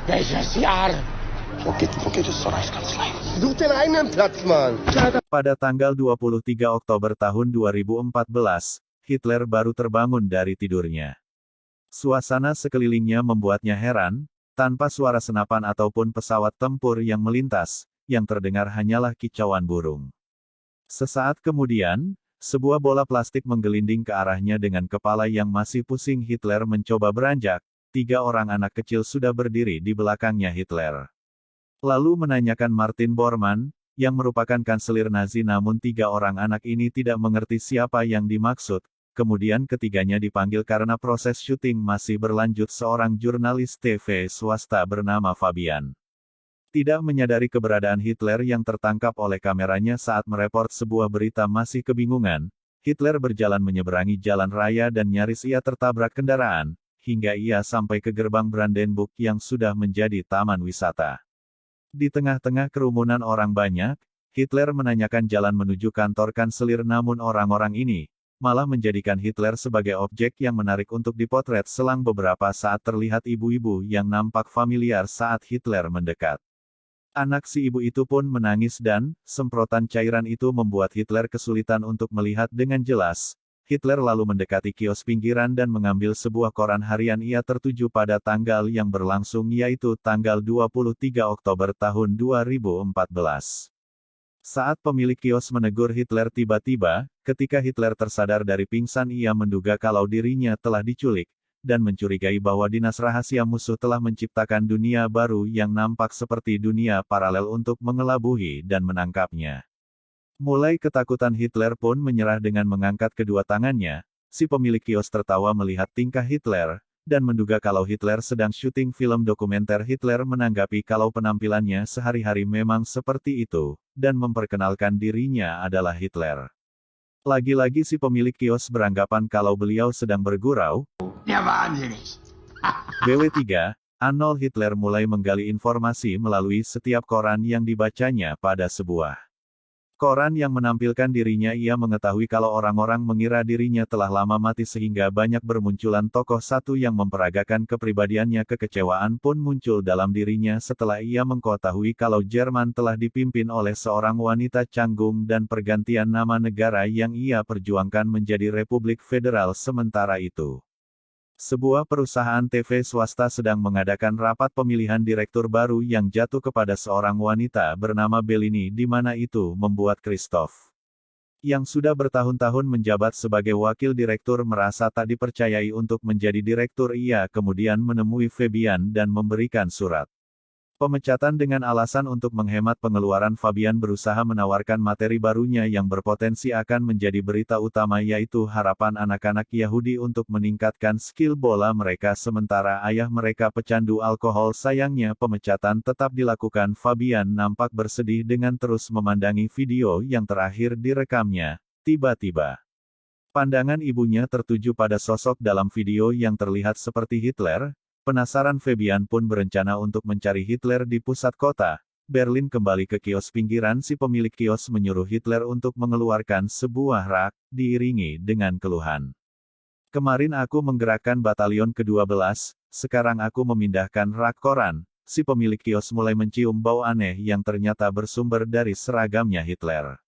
Welches Jahr? Wo geht es zur Reichskanzlei? Such den eigenen Platz, Mann. Pada tanggal 23 Oktober tahun 2014, Hitler baru terbangun dari tidurnya. Suasana sekelilingnya membuatnya heran, tanpa suara senapan ataupun pesawat tempur yang melintas, yang terdengar hanyalah kicauan burung. Sesaat kemudian, sebuah bola plastik menggelinding ke arahnya dengan kepala yang masih pusing. Hitler mencoba beranjak, 3 orang anak kecil sudah berdiri di belakangnya Hitler. Lalu menanyakan Martin Bormann, yang merupakan kanselir Nazi, namun 3 orang anak ini tidak mengerti siapa yang dimaksud. Kemudian ketiganya dipanggil karena proses syuting masih berlanjut. Seorang jurnalis TV swasta bernama Fabian tidak menyadari keberadaan Hitler yang tertangkap oleh kameranya saat mereport sebuah berita. Masih kebingungan, Hitler berjalan menyeberangi jalan raya dan nyaris ia tertabrak kendaraan, hingga ia sampai ke gerbang Brandenburg yang sudah menjadi taman wisata. Di tengah-tengah kerumunan orang banyak, Hitler menanyakan jalan menuju kantor kanselir, namun orang-orang ini malah menjadikan Hitler sebagai objek yang menarik untuk dipotret. Selang beberapa saat terlihat ibu-ibu yang nampak familiar saat Hitler mendekat. Anak si ibu itu pun menangis dan semprotan cairan itu membuat Hitler kesulitan untuk melihat dengan jelas. Hitler lalu mendekati kios pinggiran dan mengambil sebuah koran harian. Ia tertuju pada tanggal yang berlangsung, yaitu tanggal 23 Oktober tahun 2014. Saat pemilik kios menegur Hitler, tiba-tiba, ketika Hitler tersadar dari pingsan, ia menduga kalau dirinya telah diculik, dan mencurigai bahwa dinas rahasia musuh telah menciptakan dunia baru yang nampak seperti dunia paralel untuk mengelabui dan menangkapnya. Mulai ketakutan, Hitler pun menyerah dengan mengangkat kedua tangannya. Si pemilik kios tertawa melihat tingkah Hitler, dan menduga kalau Hitler sedang syuting film dokumenter. Hitler menanggapi kalau penampilannya sehari-hari memang seperti itu, dan memperkenalkan dirinya adalah Hitler. Lagi-lagi si pemilik kios beranggapan kalau beliau sedang bergurau. Der wahnsinnig. BW3, Adolf Hitler mulai menggali informasi melalui setiap koran yang dibacanya. Pada sebuah koran yang menampilkan dirinya, ia mengetahui kalau orang-orang mengira dirinya telah lama mati sehingga banyak bermunculan tokoh satu yang memperagakan kepribadiannya. Kekecewaan pun muncul dalam dirinya setelah ia mengetahui kalau Jerman telah dipimpin oleh seorang wanita canggung dan pergantian nama negara yang ia perjuangkan menjadi Republik Federal. Sementara itu, sebuah perusahaan TV swasta sedang mengadakan rapat pemilihan direktur baru yang jatuh kepada seorang wanita bernama Bellini, di mana itu membuat Christoph, yang sudah bertahun-tahun menjabat sebagai wakil direktur, merasa tak dipercayai untuk menjadi direktur. Ia kemudian menemui Fabian dan memberikan surat pemecatan dengan alasan untuk menghemat pengeluaran. Fabian berusaha menawarkan materi barunya yang berpotensi akan menjadi berita utama, yaitu harapan anak-anak Yahudi untuk meningkatkan skill bola mereka sementara ayah mereka pecandu alkohol. Sayangnya pemecatan tetap dilakukan. Fabian nampak bersedih dengan terus memandangi video yang terakhir direkamnya. Tiba-tiba, pandangan ibunya tertuju pada sosok dalam video yang terlihat seperti Hitler. Penasaran, Fabian pun berencana untuk mencari Hitler di pusat kota Berlin. Kembali ke kios pinggiran, si pemilik kios menyuruh Hitler untuk mengeluarkan sebuah rak, diiringi dengan keluhan. Kemarin aku menggerakkan batalion ke-12, sekarang aku memindahkan rak koran. Si pemilik kios mulai mencium bau aneh yang ternyata bersumber dari seragamnya Hitler.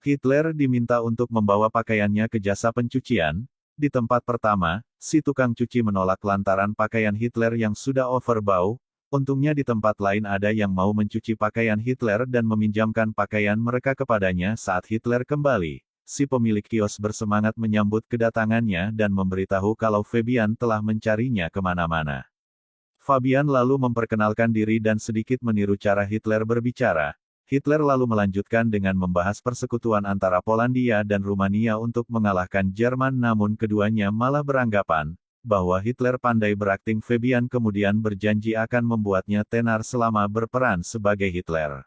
Hitler diminta untuk membawa pakaiannya ke jasa pencucian. Di tempat pertama, si tukang cuci menolak lantaran pakaian Hitler yang sudah overbau. Untungnya di tempat lain ada yang mau mencuci pakaian Hitler dan meminjamkan pakaian mereka kepadanya. Saat Hitler kembali, si pemilik kios bersemangat menyambut kedatangannya dan memberitahu kalau Fabian telah mencarinya kemana-mana. Fabian lalu memperkenalkan diri dan sedikit meniru cara Hitler berbicara. Hitler lalu melanjutkan dengan membahas persekutuan antara Polandia dan Rumania untuk mengalahkan Jerman, namun keduanya malah beranggapan bahwa Hitler pandai berakting. Fabian kemudian berjanji akan membuatnya tenar selama berperan sebagai Hitler.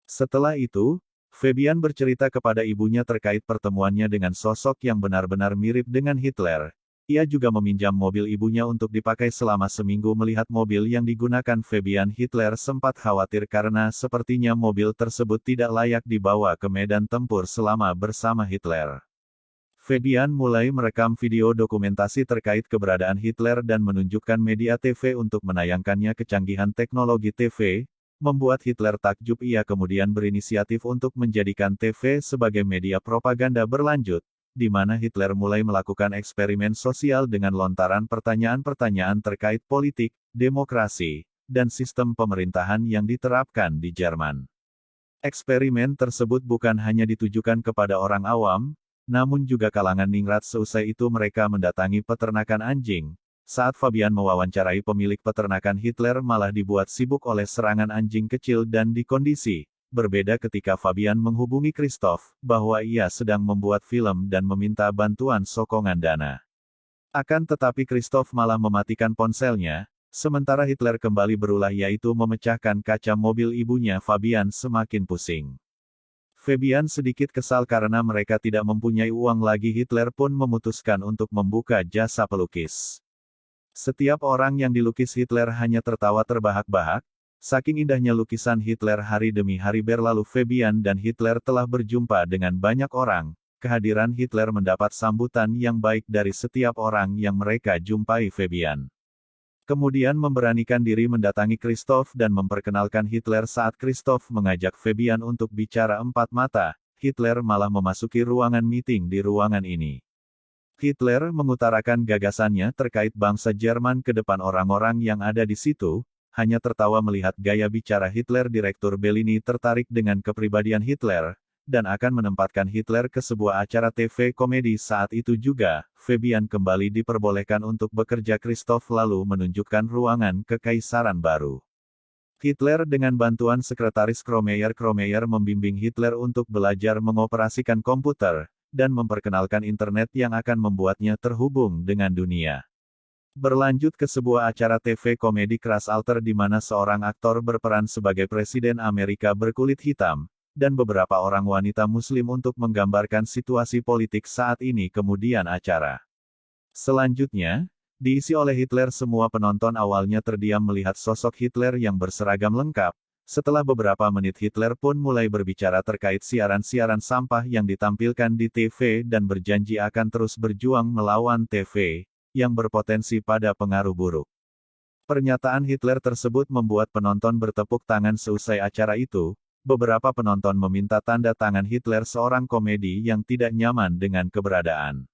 Setelah itu, Fabian bercerita kepada ibunya terkait pertemuannya dengan sosok yang benar-benar mirip dengan Hitler. Ia juga meminjam mobil ibunya untuk dipakai selama seminggu. Melihat mobil yang digunakan Fabian, Hitler sempat khawatir karena sepertinya mobil tersebut tidak layak dibawa ke medan tempur selama bersama Hitler. Fabian mulai merekam video dokumentasi terkait keberadaan Hitler dan menunjukkan media TV untuk menayangkannya. Kecanggihan teknologi TV membuat Hitler takjub. Ia kemudian berinisiatif untuk menjadikan TV sebagai media propaganda berlanjut, di mana Hitler mulai melakukan eksperimen sosial dengan lontaran pertanyaan-pertanyaan terkait politik, demokrasi, dan sistem pemerintahan yang diterapkan di Jerman. Eksperimen tersebut bukan hanya ditujukan kepada orang awam, namun juga kalangan ningrat. Seusai itu mereka mendatangi peternakan anjing. Saat Fabian mewawancarai pemilik peternakan, Hitler malah dibuat sibuk oleh serangan anjing kecil dan di kondisi berbeda ketika Fabian menghubungi Christoph, bahwa ia sedang membuat film dan meminta bantuan sokongan dana. Akan tetapi Christoph malah mematikan ponselnya, sementara Hitler kembali berulah, yaitu memecahkan kaca mobil ibunya. Fabian semakin pusing. Fabian sedikit kesal karena mereka tidak mempunyai uang lagi. Hitler pun memutuskan untuk membuka jasa pelukis. Setiap orang yang dilukis Hitler hanya tertawa terbahak-bahak. Saking indahnya lukisan Hitler. Hari demi hari berlalu, Fabian dan Hitler telah berjumpa dengan banyak orang. Kehadiran Hitler mendapat sambutan yang baik dari setiap orang yang mereka jumpai. Fabian kemudian memberanikan diri mendatangi Christoph dan memperkenalkan Hitler. Saat Christoph mengajak Fabian untuk bicara empat mata, Hitler malah memasuki ruangan meeting. Di ruangan ini, Hitler mengutarakan gagasannya terkait bangsa Jerman ke depan. Orang-orang yang ada di situ hanya tertawa melihat gaya bicara Hitler. Direktur Bellini tertarik dengan kepribadian Hitler, dan akan menempatkan Hitler ke sebuah acara TV komedi. Saat itu juga, Fabian kembali diperbolehkan untuk bekerja. Christoph lalu menunjukkan ruangan kekaisaran baru. Hitler dengan bantuan sekretaris Kromeyer membimbing Hitler untuk belajar mengoperasikan komputer, dan memperkenalkan internet yang akan membuatnya terhubung dengan dunia. Berlanjut ke sebuah acara TV komedi keras alter di mana seorang aktor berperan sebagai Presiden Amerika berkulit hitam, dan beberapa orang wanita muslim untuk menggambarkan situasi politik saat ini. Kemudian acara selanjutnya diisi oleh Hitler. Semua penonton awalnya terdiam melihat sosok Hitler yang berseragam lengkap. Setelah beberapa menit Hitler pun mulai berbicara terkait siaran-siaran sampah yang ditampilkan di TV dan berjanji akan terus berjuang melawan TV yang berpotensi pada pengaruh buruk. Pernyataan Hitler tersebut membuat penonton bertepuk tangan. Seusai acara itu, beberapa penonton meminta tanda tangan Hitler, seorang komedi yang tidak nyaman dengan keberadaan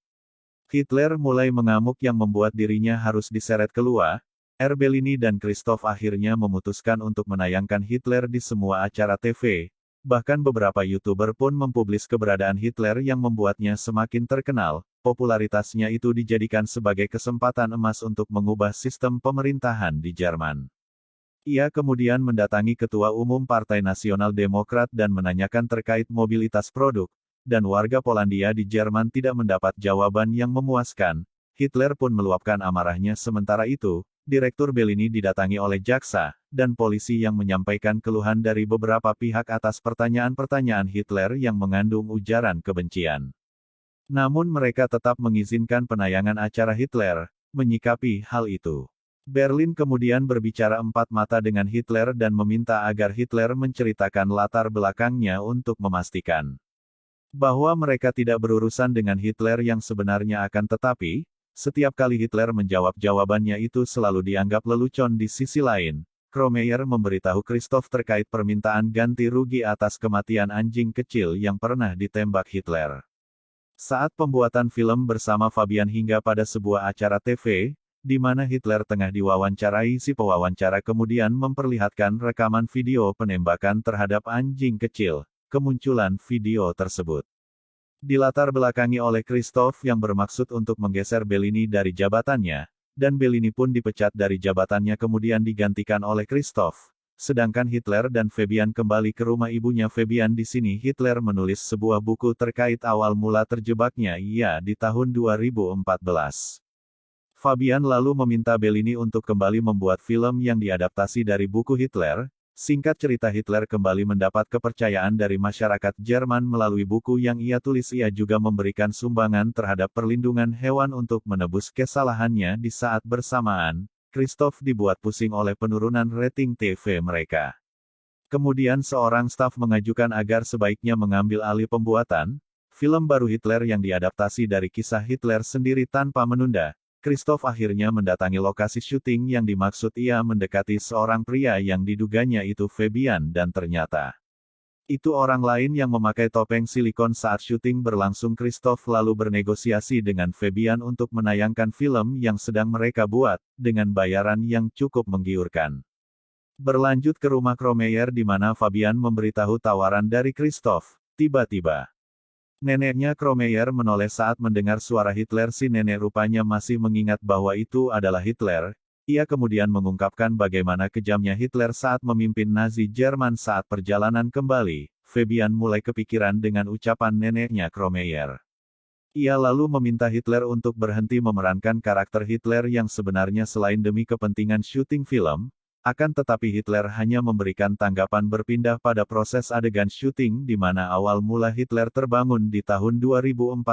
Hitler mulai mengamuk yang membuat dirinya harus diseret keluar. Bellini dan Christoph akhirnya memutuskan untuk menayangkan Hitler di semua acara TV. Bahkan beberapa YouTuber pun mempublis keberadaan Hitler yang membuatnya semakin terkenal. Popularitasnya itu dijadikan sebagai kesempatan emas untuk mengubah sistem pemerintahan di Jerman. Ia kemudian mendatangi Ketua Umum Partai Nasional Demokrat dan menanyakan terkait mobilitas produk, dan warga Polandia di Jerman tidak mendapat jawaban yang memuaskan. Hitler pun meluapkan amarahnya. Sementara itu, Direktur Bellini didatangi oleh jaksa dan polisi yang menyampaikan keluhan dari beberapa pihak atas pertanyaan-pertanyaan Hitler yang mengandung ujaran kebencian. Namun mereka tetap mengizinkan penayangan acara Hitler. Menyikapi hal itu, Berlin kemudian berbicara empat mata dengan Hitler dan meminta agar Hitler menceritakan latar belakangnya untuk memastikan bahwa mereka tidak berurusan dengan Hitler yang sebenarnya. Akan tetapi, setiap kali Hitler menjawab jawabannya itu selalu dianggap lelucon. Di sisi lain, Kromeyer memberitahu Christoph terkait permintaan ganti rugi atas kematian anjing kecil yang pernah ditembak Hitler saat pembuatan film bersama Fabian. Hingga pada sebuah acara TV, di mana Hitler tengah diwawancarai, si pewawancara kemudian memperlihatkan rekaman video penembakan terhadap anjing kecil. Kemunculan video tersebut dilatar belakangi oleh Christoph yang bermaksud untuk menggeser Bellini dari jabatannya, dan Bellini pun dipecat dari jabatannya kemudian digantikan oleh Christoph. Sedangkan Hitler dan Fabian kembali ke rumah ibunya. Fabian di sini Hitler menulis sebuah buku terkait awal mula terjebaknya ia di tahun 2014. Fabian lalu meminta Bellini untuk kembali membuat film yang diadaptasi dari buku Hitler. Singkat cerita, Hitler kembali mendapat kepercayaan dari masyarakat Jerman melalui buku yang ia tulis. Ia juga memberikan sumbangan terhadap perlindungan hewan untuk menebus kesalahannya. Di saat bersamaan, Christoph dibuat pusing oleh penurunan rating TV mereka. Kemudian seorang staf mengajukan agar sebaiknya mengambil alih pembuatan film baru Hitler yang diadaptasi dari kisah Hitler sendiri tanpa menunda, Christoph akhirnya mendatangi lokasi syuting yang dimaksud. Ia mendekati seorang pria yang diduganya itu Fabian dan ternyata itu orang lain yang memakai topeng silikon saat syuting berlangsung. Christoph lalu bernegosiasi dengan Fabian untuk menayangkan film yang sedang mereka buat, dengan bayaran yang cukup menggiurkan. Berlanjut ke rumah Kromeyer di mana Fabian memberitahu tawaran dari Christoph. Tiba-tiba neneknya Kromeyer menoleh saat mendengar suara Hitler. Si nenek rupanya masih mengingat bahwa itu adalah Hitler. Ia kemudian mengungkapkan bagaimana kejamnya Hitler saat memimpin Nazi Jerman. Saat perjalanan kembali, Fabian mulai kepikiran dengan ucapan neneknya Kromeyer. Ia lalu meminta Hitler untuk berhenti memerankan karakter Hitler yang sebenarnya selain demi kepentingan syuting film. Akan tetapi Hitler hanya memberikan tanggapan berpindah pada proses adegan syuting di mana awal mula Hitler terbangun di tahun 2014.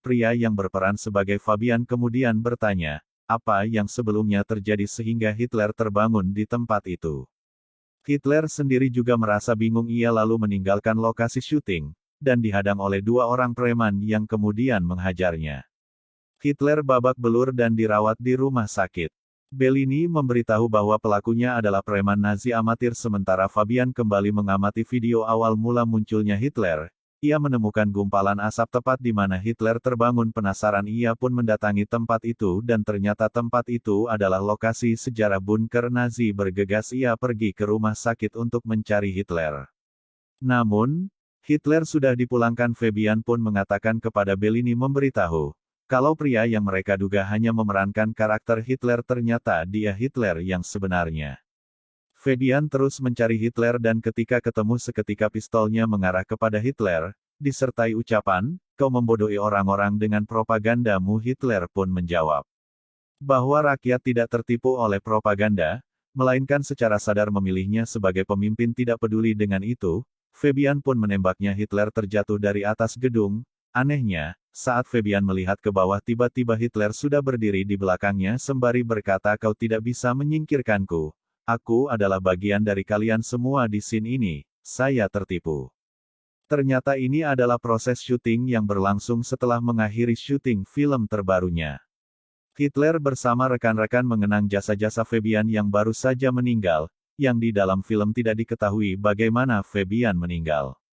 Pria yang berperan sebagai Fabian kemudian bertanya, apa yang sebelumnya terjadi sehingga Hitler terbangun di tempat itu. Hitler sendiri juga merasa bingung. Ia lalu meninggalkan lokasi syuting, dan dihadang oleh dua orang preman yang kemudian menghajarnya. Hitler babak belur dan dirawat di rumah sakit. Bellini memberitahu bahwa pelakunya adalah preman Nazi amatir sementara Fabian kembali mengamati video awal mula munculnya Hitler. Ia menemukan gumpalan asap tepat di mana Hitler terbangun. Penasaran ia pun mendatangi tempat itu dan ternyata tempat itu adalah lokasi sejarah bunker Nazi. Bergegas ia pergi ke rumah sakit untuk mencari Hitler. Namun, Hitler sudah dipulangkan. Fabian pun mengatakan kepada Bellini memberitahu kalau pria yang mereka duga hanya memerankan karakter Hitler ternyata dia Hitler yang sebenarnya. Fabian terus mencari Hitler dan ketika ketemu seketika pistolnya mengarah kepada Hitler, disertai ucapan, "Kau membodohi orang-orang dengan propagandamu." Hitler pun menjawab bahwa rakyat tidak tertipu oleh propaganda, melainkan secara sadar memilihnya sebagai pemimpin. Tidak peduli dengan itu, Fabian pun menembaknya. Hitler terjatuh dari atas gedung. Anehnya, saat Fabian melihat ke bawah tiba-tiba Hitler sudah berdiri di belakangnya sembari berkata, "Kau tidak bisa menyingkirkanku. Aku adalah bagian dari kalian semua di scene ini. Saya tertipu." Ternyata ini adalah proses syuting yang berlangsung setelah mengakhiri syuting film terbarunya. Hitler bersama rekan-rekan mengenang jasa-jasa Fabian yang baru saja meninggal, yang di dalam film tidak diketahui bagaimana Fabian meninggal.